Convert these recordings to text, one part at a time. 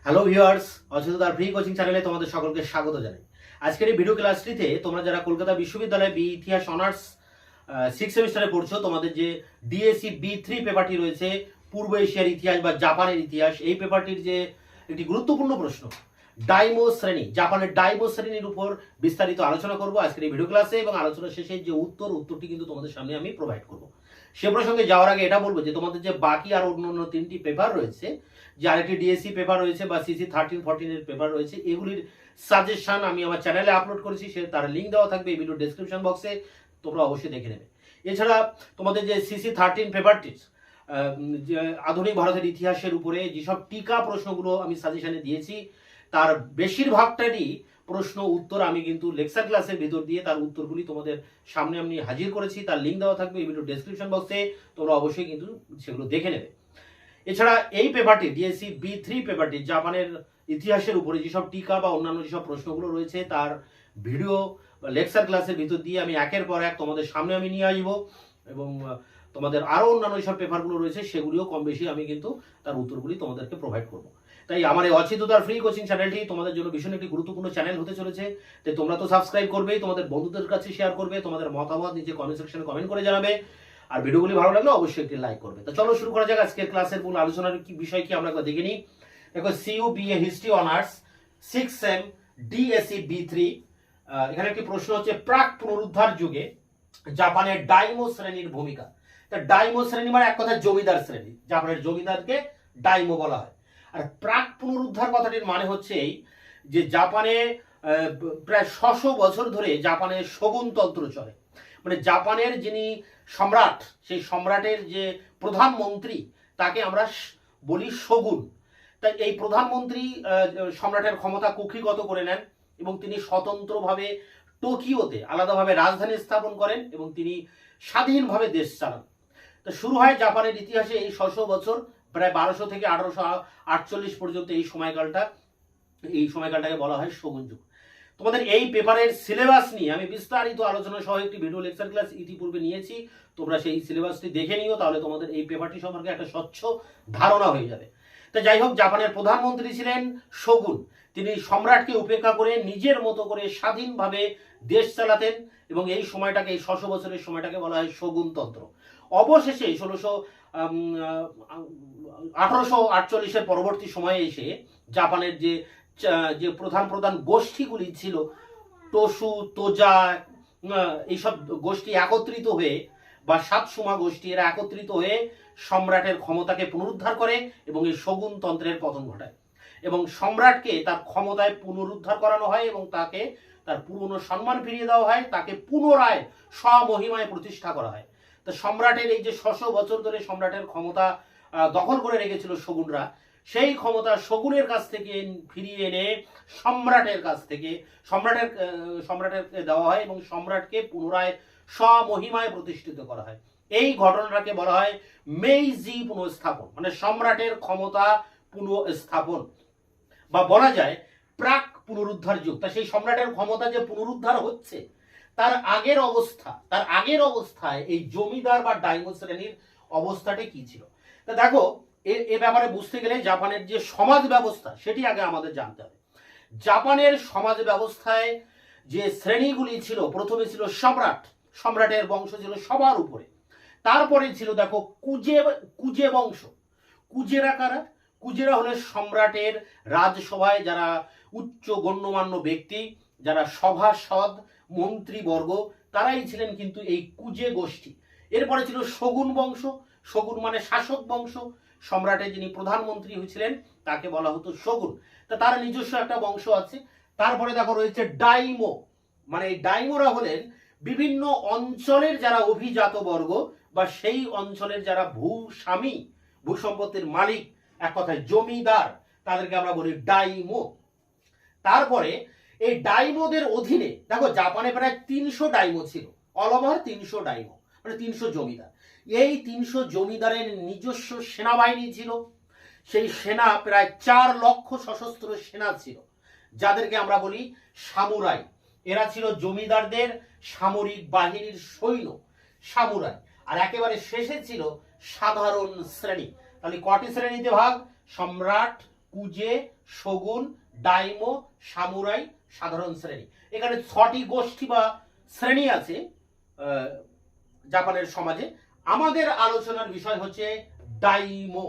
Hello viewers, অচিন্ততার free coaching চ্যানেলে তোমাদের সকলকে স্বাগত জানাই। আজকের এই ভিডিও ক্লাসটিতে তোমরা যারা কলকাতা বিশ্ববিদ্যালয়ে বি ইতিহাস অনার্স 6 সেমিস্টারে পড়ছো, তোমাদের যে ডিএসসি B3 পেপারটি রয়েছে, পূর্ব এশিয়ার ইতিহাস বা জাপানের ইতিহাস, এই পেপারটির যে একটি গুরুত্বপূর্ণ প্রশ্ন ডাইমো শ্রেণী, জাপানের ডাইমো শ্রেণীর উপর বিস্তারিত আলোচনা করব আজকের এই ভিডিও ক্লাসে, এবং আলোচনা শেষে যে উত্তরটি কিন্তু তোমাদের সামনে আমি প্রোভাইড করব। সে প্রসঙ্গে যাওয়ার আগে এটা বলবো যে তোমাদের যে বাকি আর অন্য 3টি পেপার রয়েছে, যে আরেকটি ডিএসসি পেপার রয়েছে বা সিসি 13-14 এর পেপার রয়েছে, এগুলির সাজেশন আমি আমার চ্যানেলে আপলোড করেছি, সে তার লিঙ্ক দেওয়া থাকবে এই ভিডিও ডেসক্রিপশন বক্সে, তোমরা অবশ্যই দেখে নেবে। এছাড়া তোমাদের যে সিসি 13 পেপারটি যে আধুনিক ভারতের ইতিহাসের উপরে যেসব টিকা প্রশ্নগুলো আমি সাজেশনে দিয়েছি, তার বেশিরভাগটারই প্রশ্ন উত্তর আমি কিন্তু লেকচার ক্লাসের ভিতর দিয়ে তার উত্তরগুলি তোমাদের সামনে আমি হাজির করেছি, তার লিঙ্ক দেওয়া থাকবে এই ভিডিও ডেসক্রিপশন বক্সে, তোমরা অবশ্যই কিন্তু সেগুলো দেখে নেবে। এছাড়া এই পেপারটি ডিএসসি B3 পেপারটি জাপানের ইতিহাসের উপরে যেসব টিকা বা অন্যান্য যেসব প্রশ্নগুলো রয়েছে, তার ভিডিও লেকচার ক্লাসের ভিতর দিয়ে আমি একের পর এক তোমাদের সামনে আমি নিয়ে আসবো, এবং তোমাদের আরও অন্যান্য যেসব পেপারগুলো রয়েছে সেগুলিও কম বেশি আমি কিন্তু তার উত্তরগুলি তোমাদেরকে প্রোভাইড করবো। তাই আমার এই অচিন্ততার ফ্রি কোচিং চ্যানেলটি তোমাদের জন্য ভীষণ একটি গুরুত্বপূর্ণ চ্যানেল হতে চলেছে। তাই তোমরা তো সাবস্ক্রাইব করবেই, তোমাদের বন্ধুদের কাছে শেয়ার করবে, তোমাদের মতামত নিচে কমেন্ট সেকশনে কমেন্ট করে জানাবে, আর ভিডিওগুলি ভালো লাগলে অবশ্যই একটি লাইক করবে। তো চলো শুরু করা যাক আজকের ক্লাসের মূল আলোচনার বিষয় কি আমরা একবার দেখে নিই। দেখো, CUBA history honours 6 same DSC B3, এখানে একটি প্রশ্ন হচ্ছে প্রাক পুনরুদ্ধার যুগে জাপানের ডাইমো শ্রেণীর ভূমিকা। তা ডাইমো শ্রেণী মানে এক কথায় জমিদার শ্রেণী, জাপানের জমিদারকে ডাইমো বলা হয়। আর প্রাক পুনরুদ্ধার কথাটির মানে হচ্ছে এই যে জাপানে প্রায় 600 বছর ধরে জাপানের শোগুনতন্ত্র চলে, মানে জাপানের যিনি সম্রাট, সেই সম্রাটের যে প্রধানমন্ত্রী তাকে আমরা বলি শোগুন। তাই এই প্রধানমন্ত্রী সম্রাটের ক্ষমতা কুক্ষিগত করে নেন এবং তিনি স্বতন্ত্রভাবে টোকিওতে আলাদাভাবে রাজধানী স্থাপন করেন এবং তিনি স্বাধীনভাবে দেশ চালান। তো শুরু হয় জাপানের ইতিহাসে এই 600 বছর, প্রায় 1200 থেকে 1848 পর্যন্ত এই সময়কালটাকে বলা হয় শোগুন যুগ। তোমাদের এই পেপারের সিলেবাস নিয়ে আমি বিস্তারিত আলোচনা সহ একটি ভিডিও লেকচার ক্লাস ইতিপূর্বে নিয়েছি, তোমরা সেই সিলেবাসটি দেখে নিও, তাহলে তোমাদের এই পেপারটি সম্পর্কে একটা স্বচ্ছ ধারণা হয়ে যাবে। তো যাই হোক, জাপানের প্রধানমন্ত্রী ছিলেন শোগুন, তিনি সম্রাটকে উপেক্ষা করে নিজের মতো করে স্বাধীনভাবে দেশ চালাতেন, এবং এই সময়টাকে, এই 600 বছরের সময়টাকে বলা হয় শোগুনতন্ত্র। অবশেষে 1848-এর পরবর্তী সময়ে এসে জাপানের যে প্রধান গোষ্ঠীগুলি ছিল, টোসু, তোজা, এইসব গোষ্ঠী একত্রিত হয়ে, বা সাতসুমা গোষ্ঠী, এরা একত্রিত হয়ে সম্রাটের ক্ষমতাকে পুনরুদ্ধার করে এবং এই শোগুনতন্ত্রের পতন ঘটায়, এবং সম্রাটকে তার ক্ষমতায় পুনরুদ্ধার করানো হয় এবং তাকে তার পুরনো সম্মান ফিরিয়ে দেওয়া হয়, তাকে পুনরায় স্বমহিমায় প্রতিষ্ঠা করা হয়। তো সম্রাটের এই যে 600 বছর ধরে সম্রাটের ক্ষমতা দখল করে রেখেছিল শোগুনরা, সেই ক্ষমতা শোগুনের কাছ থেকে ফিরিয়ে এনে সম্রাটের দেওয়া হয় এবং সম্রাটকে পুনরায় স্বমহিমায় প্রতিষ্ঠিত করা হয়। এই ঘটনাটাকে বলা হয় মেইজি পুনঃস্থাপন, মানে সম্রাটের ক্ষমতা পুনঃস্থাপন, বা বলা যায় প্রাক পুনরুদ্ধার যুগ। তা সেই সম্রাটের ক্ষমতা যে পুনরুদ্ধার হচ্ছে, তার আগের অবস্থায় এই জমিদার বা ডাইমো শ্রেণীর অবস্থাটা কি ছিল। তা দেখো, এ ব্যাপারে বুঝতে গেলে জাপানের যে সমাজ ব্যবস্থা সেটি আগে আমাদের জানতে হবে। জাপানের সমাজ ব্যবস্থায় যে শ্রেণীগুলি ছিল, প্রথমে ছিল সম্রাটের বংশ ছিল সবার উপরে। তারপরে ছিল দেখো কুজে বংশ। কুজেরা কারা? কুজেরা হলো সম্রাটের রাজসভায় যারা উচ্চ গণ্যমান্য ব্যক্তি, যারা সভাসদ, মন্ত্রীবর্গ, তারাই ছিলেন কিন্তু এই কুজে গোষ্ঠী। এরপরে ছিল শোগুন বংশ। শোগুন মানে শাসক বংশ, সম্রাটের যিনি প্রধানমন্ত্রী হয়েছিলেন তাকে বলা হতো শোগুন, তা তার নিজস্ব একটা বংশ আছে। তারপরে দেখো রয়েছে ডাইমো, মানে এই ডাইমোরা হলেন বিভিন্ন অঞ্চলের যারা অভিজাত বর্গ বা সেই অঞ্চলের যারা ভূস্বামী, ভূসম্পত্তির মালিক, এক কথায় জমিদার, তাদেরকে আমরা বলি ডাইমো। তারপরে এই ডাইমোদের অধীনে দেখো জাপানে প্রায় 300 ডাইমো ছিল, অল ওভার 300 ডাইমো, মানে 300 জমিদার। এই 300 জমিদারের নিজস্ব সেনাবাহিনী ছিল, সেই সেনা প্রায় 4 লক্ষ সশস্ত্র সেনা ছিল, যাদেরকে আমরা বলি সামুরাই। এরা ছিল জমিদারদের সামরিক বাহিনীর সৈন্য, সামুরাই। আর একেবারে শেষে ছিল সাধারণ শ্রেণী। তাহলে কটি শ্রেণীতে ভাগ? সম্রাট, কুজে, শগুন, ডাইমো, সামুরাই, সাধারণ শ্রেণী। এখানে 6টি গোষ্ঠী বা শ্রেণী আছে জাপানের সমাজে। আমাদের আলোচনার বিষয় হচ্ছে ডাইমো।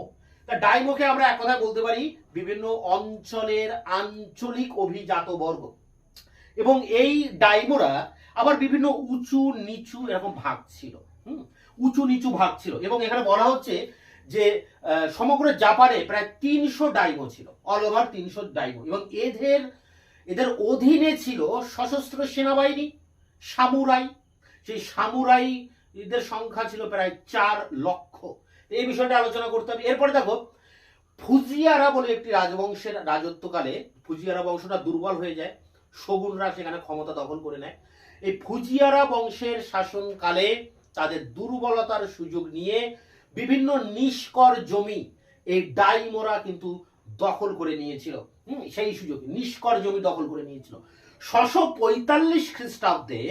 ডাইমোকে আমরা এক কথায় বলতে পারি বিভিন্ন অঞ্চলের আঞ্চলিক অভিজাত বর্গ। এবং এই ডাইমোরা আবার বিভিন্ন উঁচু নিচু এরকম ভাগ ছিল। উঁচু নিচু ভাগ ছিল। এবং এখানে বলা হচ্ছে যে সমগ্র জাপানে প্রায় 300 ডাইমো ছিল, অল ওভার 300 ডাইমো। এবং এদের অধীনে ছিল সশস্ত্র সেনাবাহিনী, সামুরাই। সেই সামুরাই এদের সংখ্যা ছিল প্রায় 4 লক্ষ। এই বিষয়টা আলোচনা করতে হবে। এরপরে দেখো, ফুজিয়ারা বলে একটি রাজবংশের রাজত্বকালে ফুজিয়ারা বংশটা দুর্বল হয়ে যায়, শগুনরা সেখানে ক্ষমতা দখল করে নেয়। এই ফুজিয়ারা বংশের শাসনকালে তাদের দুর্বলতার সুযোগ নিয়ে বিভিন্ন নিষ্কর জমি এই ডাইমোরা কিন্তু দখল করে নিয়েছিল। সেই সুযোগে নিষ্কর জমি দখল করে নিয়েছিল। 645 খ্রিস্টাব্দে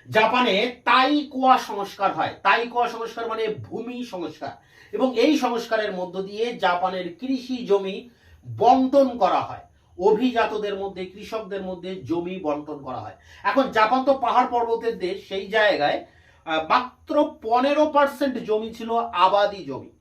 জাপানে তাইকোয়া সংস্কার হয়। তাইকোয়া সংস্কার মানে ভূমি সংস্কার। এবং এই সংস্কারের মধ্য দিয়ে জাপানের কৃষি জমি বন্টন করা হয়। অভিজাতদের মধ্যে, কৃষকদের মধ্যে জমি বন্টন করা হয়। এখন জাপান তো পাহাড় পর্বতের দেশ, সেই জায়গায় মাত্র 15% জমি ছিল আবাদি জমি,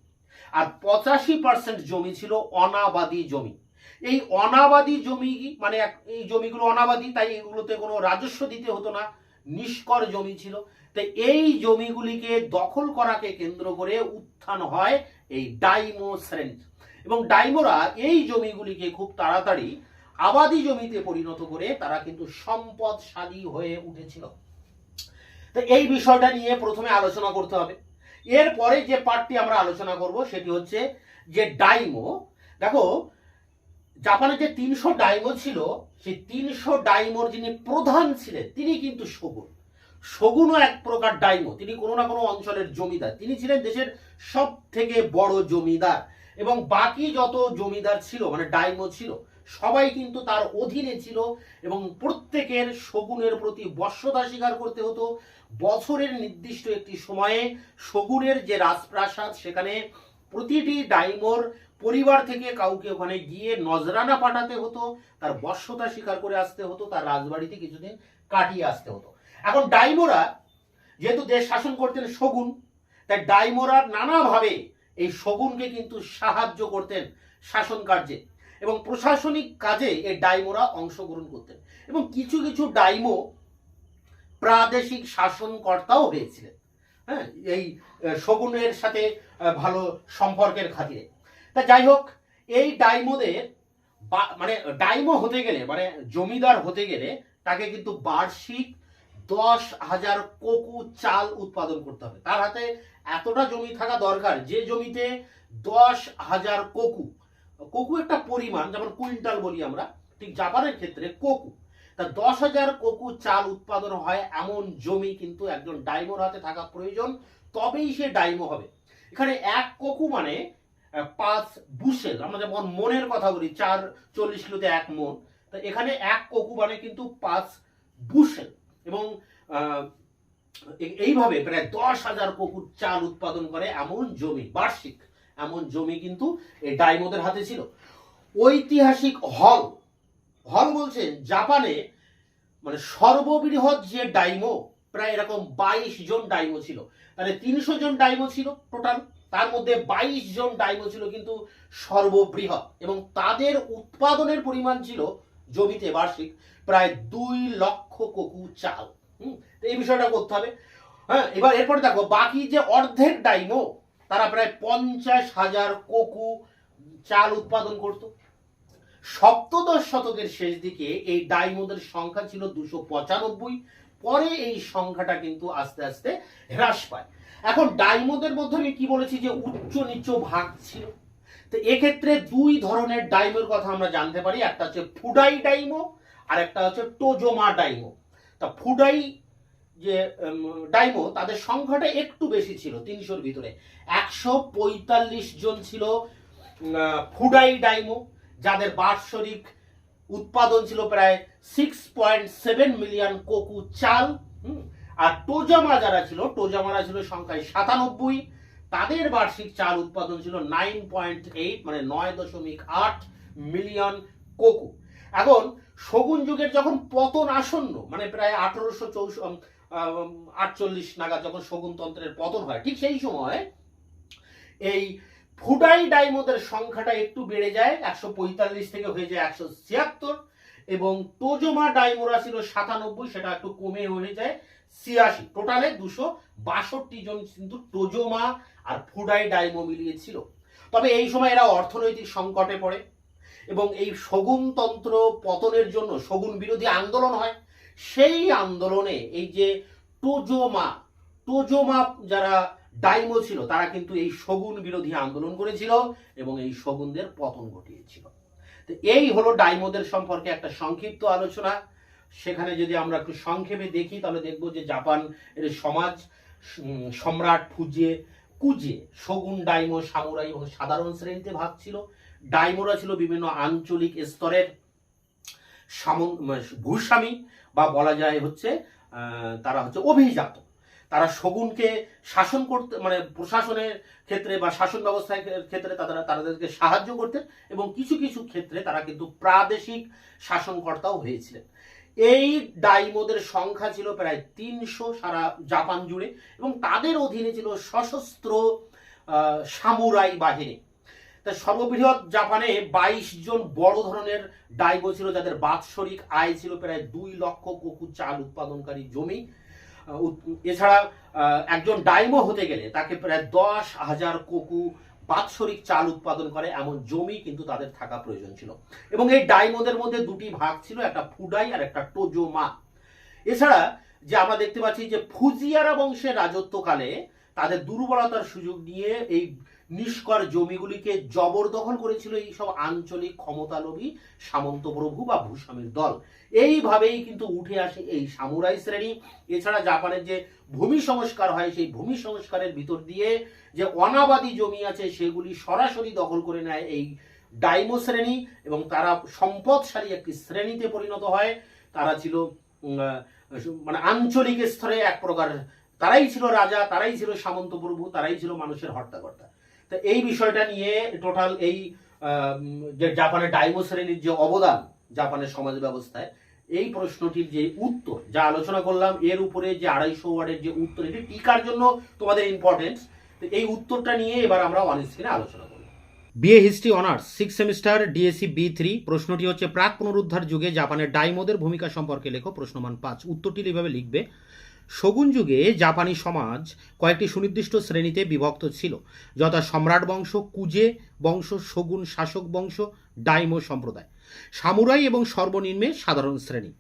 আর 85% জমি ছিল অনাবাদি জমি। এই অনাবাদি জমি মানে এই জমিগুলো অনাবাদি, তাই এগুলোতে কোনো রাজস্ব দিতে হতো না, নিষ্কর জমি ছিল। তাই এই জমিগুলিকে দখল করাকে কেন্দ্র করে উত্থান হয় এই ডাইমো শ্রেণী। এবং ডাইমোরা এই জমিগুলিকে খুব তাড়াতাড়ি আবাদি জমিতে পরিণত করে তারা কিন্তু সম্পদশালী হয়ে উঠেছিল। তো এই বিষয়টা নিয়ে প্রথমে আলোচনা করতে হবে। এরপরে যে পার্টটি আমরা আলোচনা করব সেটি হচ্ছে যে ডাইমো। দেখো, জাপানে যে 300 ডাইমো ছিল, সেই 300 ডাইমোর যিনি প্রধান ছিলেন তিনি কিন্তু শগুন। শগুনও এক প্রকার ডাইমো, তিনি কোনো না কোনো অঞ্চলের জমিদার। তিনি ছিলেন দেশের সব থেকে বড় জমিদার। এবং বাকি যত জমিদার ছিল মানে ডাইমো ছিল, সবাই কিন্তু তার অধীনে ছিল। এবং প্রত্যেকের শগুনের প্রতি বশ্যতা স্বীকার করতে হতো। বছরের নির্দিষ্ট একটি সময়ে শগুনের যে রাজপ্রাসাদ, সেখানে প্রতিটি ডাইমোর পরিবার থেকে কাউকে ওখানে গিয়ে নজরানা পাঠাতে হতো, তার বশ্যতা স্বীকার করে আসতে হতো, তার রাজবাড়িতে কিছুদিন কাটিয়ে আসতে হতো। এখন ডাইমোরা যেহেতু দেশ শাসন করতেন শগুন, তাই ডাইমোরা নানাভাবে এই শগুনকে কিন্তু সাহায্য করতেন শাসন কার্যে এবং প্রশাসনিক কাজে এই ডাইমোরা অংশগ্রহণ করতেন। এবং কিছু কিছু ডাইমো প্রাদেশিক শাসনকর্তাও হয়েছিলেন, হ্যাঁ, এই শগুনের সাথে ভালো সম্পর্কের খাতিরে। তা যাই হোক, এই ডাইমোদের মানে ডাইমো হতে গেলে মানে জমিদার হতে গেলে তাকে কিন্তু বার্ষিক 10,000 কোকু চাল উৎপাদন করতে হবে। তার হাতে এতটা জমি থাকা দরকার যে জমিতে 10,000 কোকু, কোকু একটা পরিমাণ, যেমন কুইন্টাল বলি আমরা, ঠিক জাপানের ক্ষেত্রে কোকু, তা 10,000 কোকু চাল উৎপাদন হয় এমন জমি কিন্তু একজন ডাইমোর হাতে থাকা প্রয়োজন, তবেই সে ডাইমো হবে। এখানে 1 কোকু মানে 5 বুশেল। আমরা যেমন মনের কথা বলি, 40 কিলোতে 1 মন, তা এখানে 1 কোকু মানে কিন্তু 5 বুশেল। এবং এইভাবে প্রায় 10,000 কোকু চাল উৎপাদন করে এমন জমি, বার্ষিক এমন জমি কিন্তু এই ডাইমোদের হাতে ছিল। ঐতিহাসিক হল বলছেন জাপানে মানে সর্ববৃহৎ যে ডাইমো প্রায় এরকম 22 জন ডাইমো ছিল। তাহলে 300 জন ডাইমো ছিল টোটাল, তার মধ্যে 22 জন ডাইমো ছিল কিন্তু সর্ববৃহৎ। এবং তাদের উৎপাদনের পরিমাণ ছিল জমিতে বার্ষিক প্রায় 2 লক্ষ কোকু চাল। এই বিষয়টা করতে হবে। হ্যাঁ, এবার এরপরে দেখো, বাকি যে অর্ধেক ডাইমো তারা প্রায় 50,000 কোকু চাল উৎপাদন করত। সপ্তদশ শতকের শেষ দিকে এই ডাইমোদের সংখ্যা ছিল 295। পরে এই সংখ্যাটা কিন্তু আস্তে আস্তে হ্রাস পায়। এখন ডাইমোদের মধ্যে আমি কি বলেছি যে উচ্চ নিচ ভাগ ছিল। তো এক্ষেত্রে 2 ধরনের ডাইমোর কথা আমরা জানতে পারি। একটা হচ্ছে ফুডাই ডাইমো আর একটা হচ্ছে টোজোমা ডাইমো। তা ফুডাই যে ডাইমো তাদের সংখ্যাটা একটু বেশি ছিল, 300-র ভিতরে 145 জন ছিল ফুডাই ডাইমো, যাদের বার্ষিক উৎপাদন ছিল প্রায় 6.7 মিলিয়ন কোকু চাল। আর টোজামা যারা ছিল, টোজামারা ছিল সংখ্যায় 97, তাদের বার্ষিক চাল উৎপাদন ছিল 9.8 মানে 9.8 মিলিয়ন কোকো। এখন শোগুন যুগের যখন পতন আসন্ন, মানে প্রায় 1848 নাগাদ যখন শোগুন তন্ত্রের পতন হয়, ঠিক সেই সময় এই ফুডাই ডাইমোদের সংখ্যাটা একটু বেড়ে যায়, 145 থেকে হয়ে যায় 176, এবং টোজোমা ডাইমোরা ছিল 97, সেটা একটু কমে হয়ে যায় 86। টোটালে 262 জন কিন্তু টোজোমা আর ফুডাই ডাইমো মিলিয়ে ছিল। তবে এই সময় এরা অর্থনৈতিক সংকটে পড়ে এবং এই শোগুনতন্ত্র পতনের জন্য শোগুন বিরোধী আন্দোলন হয়। সেই আন্দোলনে এই যে টোজোমা যারা ডাইমো ছিল তারা কিন্তু এই শোগুন বিরোধী আন্দোলন করেছিল এবং এই শোগুনদের পতন ঘটিয়েছিল। তো এই হলো ডাইমোদের সম্পর্কে একটা সংক্ষিপ্ত আলোচনা। সেখানে যদি আমরা একটু সংক্ষেপে দেখি তাহলে দেখবো যে জাপান এর সমাজ সম্রাট কুজে শোগুন, ডাইমো, সামুরাই এবং সাধারণ শ্রেণীতে ভাগ ছিল। ডাইমোরা ছিল বিভিন্ন আঞ্চলিক স্তরের ভূস্বামী, বা বলা যায় হচ্ছে তারা হচ্ছে অভিজাত। তারা শোগুনকে শাসন করতে, মানে প্রশাসনের ক্ষেত্রে বা শাসন ব্যবস্থার ক্ষেত্রে তাদেরকে সাহায্য করতেন, এবং কিছু কিছু ক্ষেত্রে তারা কিন্তু প্রাদেশিক শাসনকর্তাও হয়েছিলেন। এই ডাইমোদের সংখ্যা ছিল প্রায় 300 সারা জাপান জুড়ে, এবং তাদের অধীনে ছিল সশস্ত্র সামুরাই বাহিনী। তা সর্ববৃহৎ জাপানে 22 জন বড় ধরনের ডাইমো ছিল, যাদের বাৎসরিক আয় ছিল প্রায় 2 লক্ষ কোকু চাল উৎপাদনকারী জমি। এছাড়া একজন ডাইমো হতে গেলে তাকে প্রায় 10,000 কোকু বাৎসরিক চাল উৎপাদন করে এমন জমি কিন্তু তাদের থাকা প্রয়োজন ছিল। এবং এই ডাইমোদের মধ্যে দুটি ভাগ ছিল, একটা ফুডাই আর একটা টোজোমা। এছাড়া যে আমরা দেখতে পাচ্ছি যে ফুজিয়ারা বংশের রাজত্বকালে তাদের দুর্বলতার সুযোগ নিয়ে এই নিষ্কর জমিগুলিকে জবরদখল করেছিল এই সব আঞ্চলিক ক্ষমতালোভী সামন্ত প্রভু বা ভূস্বামীর দল। এইভাবেই কিন্তু উঠে আসে এই সামুরাই শ্রেণী। এছাড়া জাপানের যে ভূমি সংস্কার হয়, সেই ভূমি সংস্কারের ভিতর দিয়ে যে অনাবাদী জমি আছে সেগুলি সরাসরি দখল করে নেয় এই ডাইমো শ্রেণী, এবং তারা সম্পদশালী একটি শ্রেণীতে পরিণত হয়। তারা ছিল মানে আঞ্চলিক স্তরে এক প্রকার, তারাই ছিল রাজা, তারাই ছিল সামন্ত প্রভু, তারাই ছিল মানুষের হর্তাকর্তা। তো এই বিষয়টা নিয়ে টোটাল এই যে জাপানের ডাইমো শ্রেণীর যে অবদান জাপানের সমাজ ব্যবস্থায়, এই প্রশ্নটির যে উত্তর যা আলোচনা করলাম, এর উপরে যে 250 ওয়ার্ডের যে উত্তর, এটি টিকার জন্য তোমাদের ইম্পর্টেন্স। তো এই উত্তরটা নিয়ে এবার আমরা অন স্ক্রিনে আলোচনা করব। BA history honours 6 semester DSC B3, প্রশ্নটি হচ্ছে প্রাক পুনরুদ্ধার যুগে জাপানের ডাইমোদের ভূমিকা সম্পর্কে লেখো। প্রশ্নমান 5। উত্তরটি এইভাবে লিখবে: শোগুন যুগে জাপানি সমাজ কয়েকটি সুনির্দিষ্ট শ্রেণীতে বিভক্ত ছিল, যথা সম্রাট বংশ, কুজে বংশ, শোগুন শাসক বংশ, ডাইমো সম্প্রদায়, সামুরাই এবং সর্বনিম্নে সাধারণ শ্রেণী।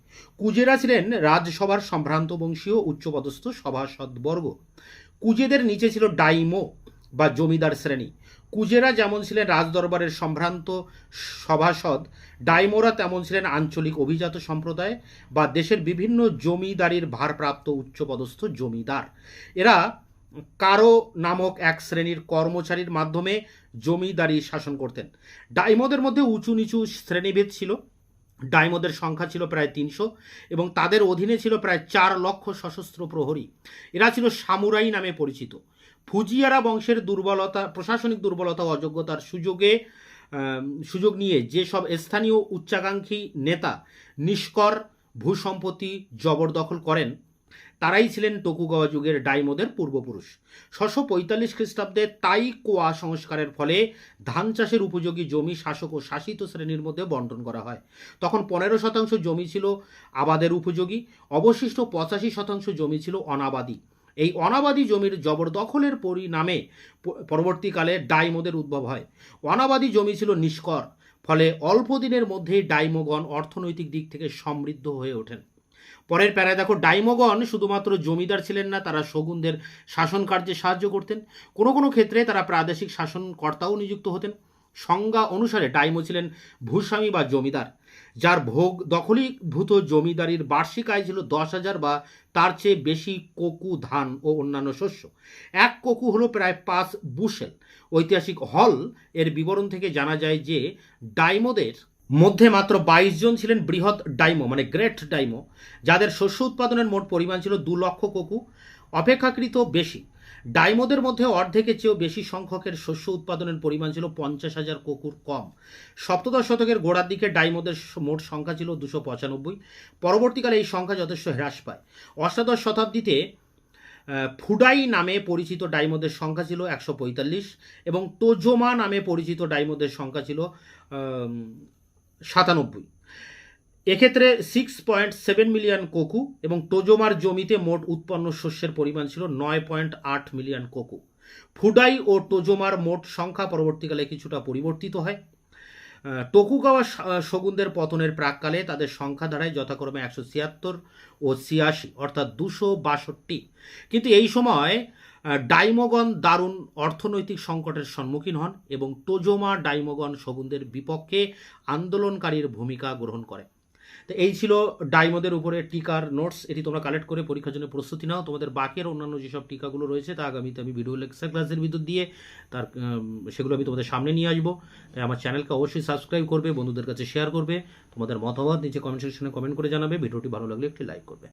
কুজেরা ছিলেন রাজসভার সম্ভ্রান্ত বংশীয় উচ্চপদস্থ সভাসদবর্গ। কুজেদের নিচে ছিল ডাইমো বা জমিদার শ্রেণী। কুজেরা যেমন ছিলেন রাজদরবারের সম্ভ্রান্ত সভাসদ, ডাইমোরা তেমন ছিলেন আঞ্চলিক অভিজাত সম্প্রদায় বা দেশের বিভিন্ন জমিদারির ভারপ্রাপ্ত উচ্চপদস্থ জমিদার। এরা কারো নামক এক শ্রেণীর কর্মচারীর মাধ্যমে জমিদারি শাসন করতেন। ডাইমোদের মধ্যে উঁচু নিচু শ্রেণীভেদ ছিল। ডাইমোদের সংখ্যা ছিল প্রায় 300 এবং তাদের অধীনে ছিল প্রায় 4 লক্ষ সশস্ত্র প্রহরী। এরা ছিল সামুরাই নামে পরিচিত। ফুজিয়ারা বংশের প্রশাসনিক দুর্বলতা ও অযোগ্যতার সুযোগ নিয়ে যেসব স্থানীয় উচ্চাকাঙ্ক্ষী নেতা নিষ্কর ভূসম্পত্তি জবরদখল করেন, তারাই ছিলেন টোকুগাওয়া যুগের ডাইমোদের পূর্বপুরুষ। 645 খ্রিস্টাব্দে তাই কোয়া সংস্কারের ফলে ধান চাষের উপযোগী জমি শাসক ও শাসিত শ্রেণীর মধ্যে বন্টন করা হয়। তখন 15% জমি ছিল আবাদের উপযোগী, অবশিষ্ট 85% জমি ছিল অনাবাদী। এই অনাবাদী জমির জবরদখলের পরিণামে পরবর্তীকালে ডাইমোদের উদ্ভব হয়। অনাবাদী জমি ছিল নিষ্কর, ফলে অল্প দিনের মধ্যেই ডাইমোগণ অর্থনৈতিক দিক থেকে সমৃদ্ধ হয়ে ওঠেন। পরের প্যারায় দেখো, ডাইমোগণ শুধুমাত্র জমিদার ছিলেন না, তারা শোগুনদের শাসন কার্যে সাহায্য করতেন। কোনো কোনো ক্ষেত্রে তারা প্রাদেশিক শাসনকর্তাও নিযুক্ত হতেন। সংজ্ঞা অনুসারে ডাইমো ছিলেন ভূস্বামী বা জমিদার, যার ভোগ দখলীভূত জমিদারির বার্ষিক আয় ছিল 10,000 বা তার চেয়ে বেশি কোকু ধান ও অন্যান্য শস্য। এক কোকু হলো প্রায় 5 বুশেল। ঐতিহাসিক হল এর বিবরণ থেকে জানা যায় যে ডাইমোদের মধ্যে মাত্র 22 জন ছিলেন বৃহৎ ডাইমো মানে গ্রেট ডাইমো, যাদের শস্য উৎপাদনের মোট পরিমাণ ছিল 2 লক্ষ কোকু, অপেক্ষাকৃত বেশি। ডাইমোদের মধ্যে অর্ধেকের চেয়েও বেশি সংখ্যকের শস্য উৎপাদনের পরিমাণ ছিল 50,000 কোকুর কম। সপ্তদশ শতকের গোড়ার দিকে ডাইমোদের মোট সংখ্যা ছিল 295। পরবর্তীকালে এই সংখ্যা যথেষ্ট হ্রাস পায়। অষ্টাদশ শতাব্দীতে ফুডাই নামে পরিচিত ডাইমোদের সংখ্যা ছিল 145 এবং তোজোমা নামে পরিচিত ডাইমোদের সংখ্যা ছিল 97। এক্ষেত্রে 6.7 মিলিয়ন কোকু এবং টোজোমার জমিতে মোট উৎপন্ন শস্যের পরিমাণ ছিল 9.8 মিলিয়ন কোকু। ফুডাই ও টোজোমার মোট সংখ্যা পরবর্তীকালে কিছুটা পরিবর্তিত হয়। টোকুগাওয়া শোগুনদের পতনের প্রাককালে তাদের সংখ্যা দাঁড়ায় যথাক্রমে 176 ও 86, অর্থাৎ 262। কিন্তু এই সময় ডাইমোগন দারুণ অর্থনৈতিক সংকটের সম্মুখীন হন এবং টোজোমা ডাইমোগন শোগুনদের বিপক্ষে আন্দোলনকারীর ভূমিকা গ্রহণ করে। তো এই ছিল ডাইমোদের উপরে টিকার নোটস। এটি তোমরা কালেক্ট করে পরীক্ষার জন্য প্রস্তুতি নাও। তোমাদের বাকি আর অন্যান্য যেসব টিকাগুলো রয়েছে তা আগামীতে আমি ভিডিও লেকচার ক্লাসের ভিতর দিয়ে সেগুলো আমি তোমাদের সামনে নিয়ে আসবো। তাই আমার চ্যানেলকে অবশ্যই সাবস্ক্রাইব করবে, বন্ধুদের কাছে শেয়ার করবে, তোমাদের মতামত নিচে কমেন্ট সেকশনে কমেন্ট করে জানাবে। ভিডিওটি ভালো লাগলে একটি লাইক করবে।